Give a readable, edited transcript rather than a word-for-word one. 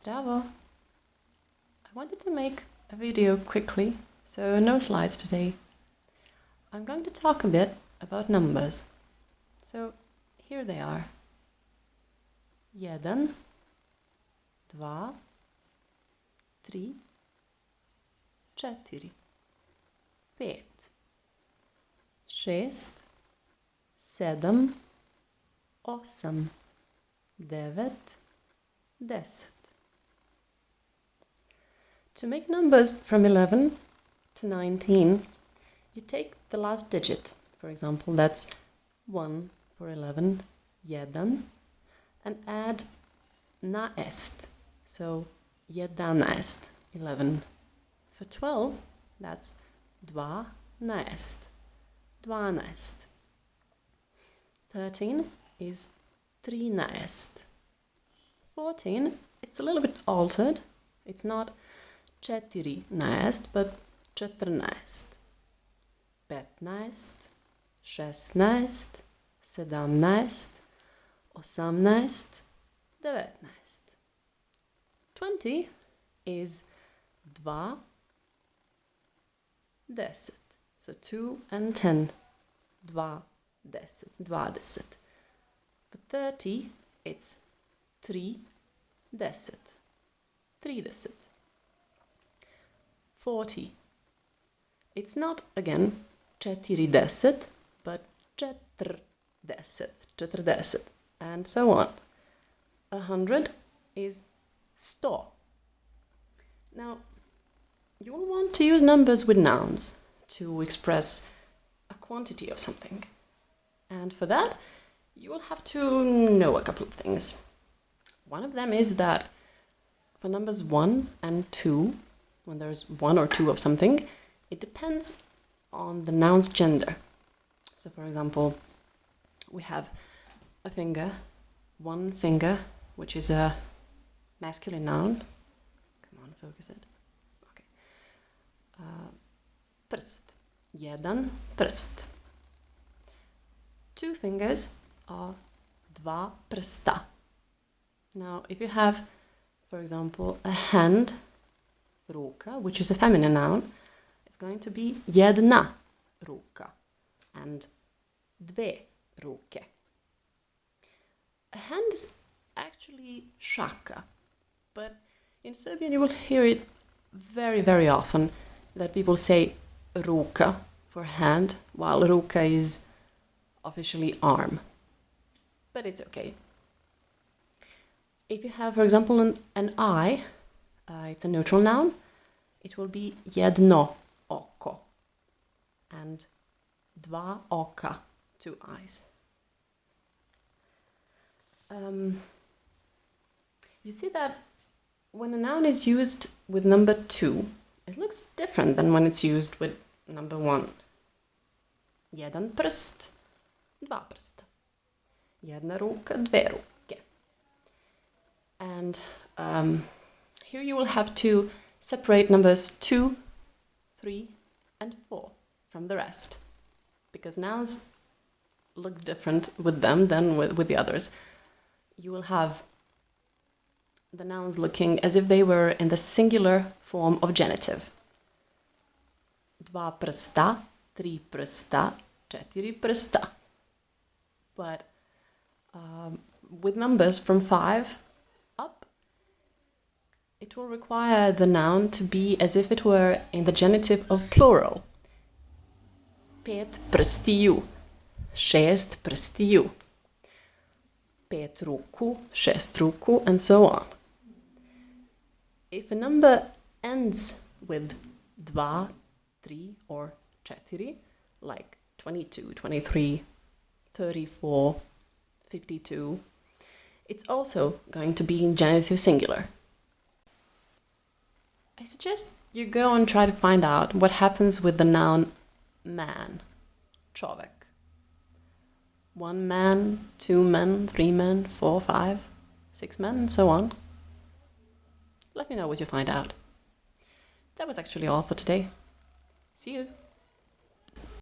Zdravo! I wanted to make a video quickly, so no slides today. I'm going to talk a bit about numbers. So here they are. Jedan, dva, tri, četiri, pet, šest, sedam, osam, devet, deset. To make numbers from 11 to 19, you take the last digit. For example, that's 1 for 11, jedan, and add naest, so jedanaest, 11. For 12, that's dvanaest, dvanaest. 13 is trinaest. 14, it's a little bit altered. It's not četrnaest, but četrnaest. Petnaest, šesnaest, sedamnaest, osamnaest, devetnaest. 20 is deset. So 2 and 10. Dvadeset. For 30, it's trideset. 40. It's not, again, četrdeset, but četrdeset, and so on. 100 is 100. Now, you will want to use numbers with nouns to express a quantity of something. And for that, you will have to know a couple of things. One of them is that for numbers 1 and 2, when there's 1 or 2 of something, it depends on the noun's gender. So for example, we have a finger, one finger, which is a masculine noun. Come on, focus it. Okay. Prst. Jedan prst. 2 fingers are dva prsta. Now, if you have, for example, a hand, ruka, which is a feminine noun, it's going to be jedna ruka and dve ruke. A hand is actually šaka, but in Serbian you will hear it very, very often that people say ruka for hand, while ruka is officially arm. But it's okay. If you have, for example, an eye, it's a neutral noun, it will be jedno oko and dva oka, 2 eyes. You see that when a noun is used with number 2, it looks different than when it's used with number 1. Jedan prst, dva prsta. Jedna ruka, dve ruke. And here you will have to separate numbers 2, 3, and 4 from the rest, because nouns look different with them than with the others. You will have the nouns looking as if they were in the singular form of genitive. Dva prsta, tri prsta, četiri prsta. But with numbers from 5 up, it will require the noun to be as if it were in the genitive of plural. Pet prstiju, šest prstiju. Pet ruku, šest ruku, and so on. If a number ends with dva, 3, or četiri, like 22, 23, 34, 52, it's also going to be in genitive singular. I suggest you go and try to find out what happens with the noun man, čovek. 1 man, 2 men, 3 men, 4, 5, 6 men, and so on. Let me know what you find out. That was actually all for today. See you!